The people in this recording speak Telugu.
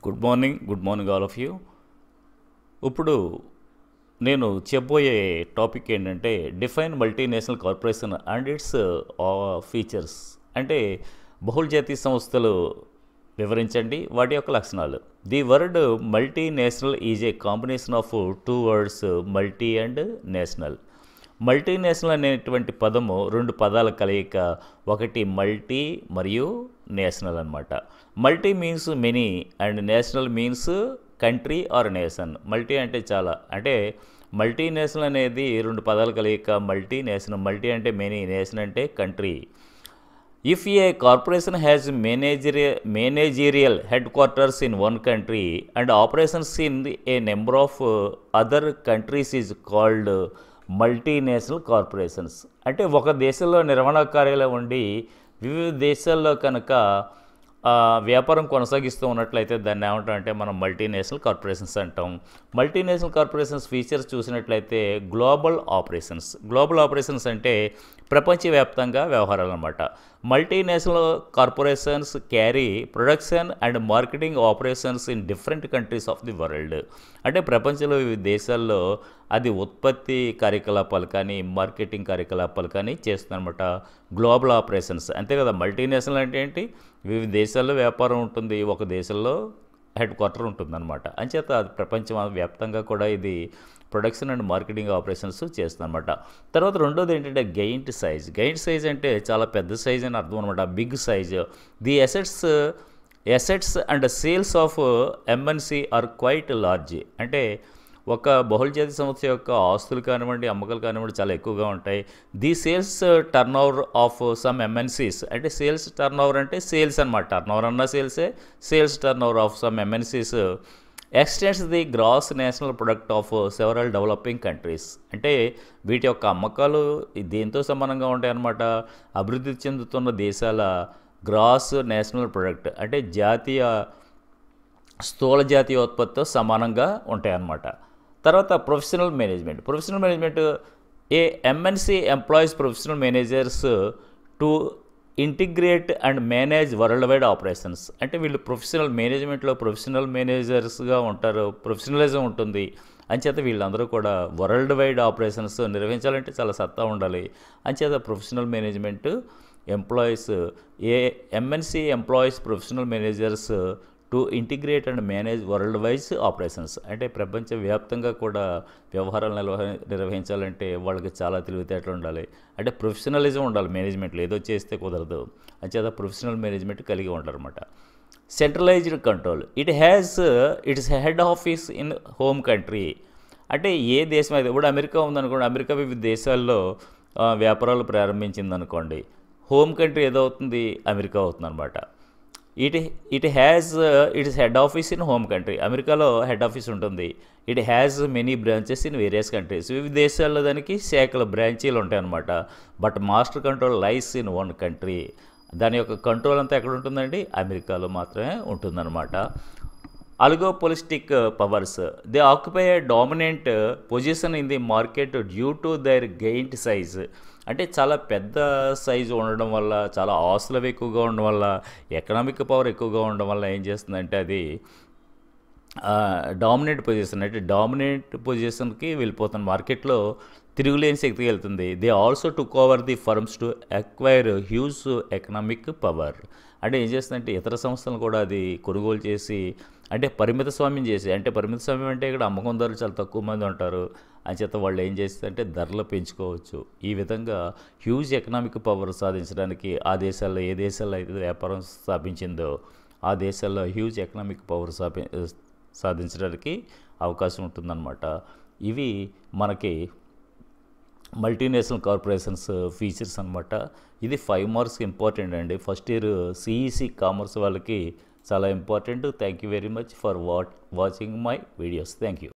Good morning all of you. ఇప్పుడు నేను చెప్పబోయే టాపిక్ ఏంటంటే define multinational corporation and it's features. అంటే బహుళజాతీయ సంస్థలు వివరించండి, వాటి యొక్క లక్షణాలు. The word multinational is a combination of two words, multi and national. Multinational అనేటువంటి పదము రెండు పదాల కలయిక, ఒకటి మల్టీ మరియు నేషనల్ అనమాట. Multi means many and national means country or nation. Multi అంటే చాలా, అంటే మల్టీనేషనల్ అనేది రెండు పదాల కలయిక, మల్టీ నేషనల్. మల్టీ అంటే మెనీ, నేషన్ అంటే country. If a corporation has managerial headquarters in one country and operations in a number of other countries is called multinational corporations. అంటే ఒక దేశంలో నిర్వహణ కార్యాలయం ఉండి వివిధ దేశాల్లో కనుక వ్యాపారం కొనసాగిస్తూ ఉన్నట్లయితే దాన్ని ఏమంటామంటే మనం మల్టీనేషనల్ కార్పొరేషన్స్ అంటాం. మల్టీనేషనల్ కార్పొరేషన్స్ ఫీచర్స్ చూసినట్లయితే గ్లోబల్ ఆపరేషన్స్ అంటే ప్రపంచవ్యాప్తంగా వ్యవహారాలు అన్నమాట. Multinational corporations carry production and marketing operations in different countries of the world. అంటే ప్రపంచంలో వివిధ దేశాల్లో అది ఉత్పత్తి కార్యకలాపాలు కానీ మార్కెటింగ్ కార్యకలాపాలు కానీ చేస్తుందన్నమాట. గ్లోబల్ ఆపరేషన్స్ అంతే కదా. మల్టీనేషనల్ అంటే ఏంటి, వివిధ దేశాల్లో వ్యాపారం ఉంటుంది, ఒక దేశంలో హెడ్ క్వార్టర్ ఉంటుందన్నమాట. అంచేత అది ప్రపంచం వ్యాప్తంగా కూడా ఇది ప్రొడక్షన్ అండ్ మార్కెటింగ్ ఆపరేషన్స్ చేస్తుందన్నమాట. తర్వాత రెండోది ఏంటంటే గెయింట్ సైజ్ అంటే చాలా పెద్ద సైజ్ అని అర్థం అనమాట, big size. The assets and sales of MNC are quite large. అంటే ఒక బహుళజాతి సంస్థ యొక్క ఆస్తులు కానివ్వండి, అమ్మకాలు కానివ్వండి చాలా ఎక్కువగా ఉంటాయి. The sales turnover of some MNCs. అంటే సేల్స్ టర్న్ ఓవర్ అంటే సేల్స్ అనమాట, టర్న్ ఓవర్ అన్న సేల్సే. Sales turnover of some MNCs extends the gross national product of several developing countries. అంటే వీటి యొక్క అమ్మకాలు దేంతో సమానంగా ఉంటాయి అన్నమాట, అభివృద్ధి చెందుతున్న దేశాల గ్రాస్ నేషనల్ ప్రొడక్ట్ అంటే స్థూల జాతీయోత్పత్తితో సమానంగా ఉంటాయన్నమాట. తర్వాత professional management A MNC employees professional managers to integrate and manage world wide operations. అంటే వీళ్ళు ప్రొఫెషనల్ మేనేజర్స్గా ఉంటారు, ప్రొఫెషనలిజం ఉంటుంది. అంచేత వీళ్ళందరూ కూడా వరల్డ్ వైడ్ ఆపరేషన్స్ నిర్వహించాలంటే చాలా సత్తా ఉండాలి. అంచేత professional management employees MNC employees professional managers to integrate and manage world wise operations. అంటే ప్రపంచవ్యాప్తంగా కూడా వ్యవహారాలు నిర్వహించాలంటే వాళ్ళకి చాలా తెలివితేటలు ఉండాలి, అంటే ప్రొఫెషనలిజం ఉండాలి మేనేజ్మెంట్లో, ఏదో చేస్తే కుదరదు. అంచేత ప్రొఫెషనల్ మేనేజ్మెంట్ కలిగి ఉంటారన్నమాట. Centralised control its head office in home country. అంటే ఏ దేశం అయితే, ఇప్పుడు అమెరికా ఉందనుకోండి, అమెరికా వివిధ దేశాల్లో వ్యాపారాలు ప్రారంభించింది అనుకోండి, హోమ్ కంట్రీ ఏదవుతుంది, అమెరికా అవుతుందన్నమాట. Its head office in home country. అమెరికాలో హెడ్ ఆఫీస్ ఉంటుంది. It has many branches in various countries. వివిధ దేశాల్లో దానికి శాఖలు, బ్రాంచీలు ఉంటాయి అన్నమాట. But master control lies in one country. దాని యొక్క కంట్రోల్ అంతా ఎక్కడ ఉంటుందండి, అమెరికాలో మాత్రమే ఉంటుందన్నమాట. Oligopolistic powers they occupy a dominant position in the market due to their giant size. అంటే చాలా పెద్ద సైజు ఉండడం వల్ల, చాలా ఆస్తులు ఎక్కువగా ఉండడం వల్ల, ఎకనామిక్ పవర్ ఎక్కువగా ఉండడం వల్ల ఏం చేస్తుందంటే అది డామినేట్ పొజిషన్కి వెళ్ళిపోతుంది, మార్కెట్లో తిరుగులేని శక్తికి వెళ్తుంది. They also took over the firms to acquire huge economic power. అంటే ఏం చేస్తుందంటే ఇతర సంస్థలను కూడా అది కొనుగోలు చేసి, అంటే పరిమిత స్వామ్యం అంటే ఇక్కడ అమ్మకందారులు చాలా తక్కువ మంది ఉంటారు. అంచేత వాళ్ళు ఏం చేస్తారంటే ధరలు పెంచుకోవచ్చు. ఈ విధంగా హ్యూజ్ ఎకనామిక్ పవర్ సాధించడానికి ఏ దేశాల్లో అయితే వ్యాపారం స్థాపించిందో ఆ దేశాల్లో హ్యూజ్ ఎకనామిక్ పవర్ సాధించడానికి అవకాశం ఉంటుందన్నమాట. ఇవి మనకి మల్టీనేషనల్ కార్పొరేషన్స్ ఫీచర్స్ అనమాట. ఇది 5 మార్క్స్ ఇంపార్టెంట్ అండి. ఫస్ట్ ఇయర్ సిఈసి కామర్స్ వాళ్ళకి చాలా important. Thank you very much for watching my videos. Thank you.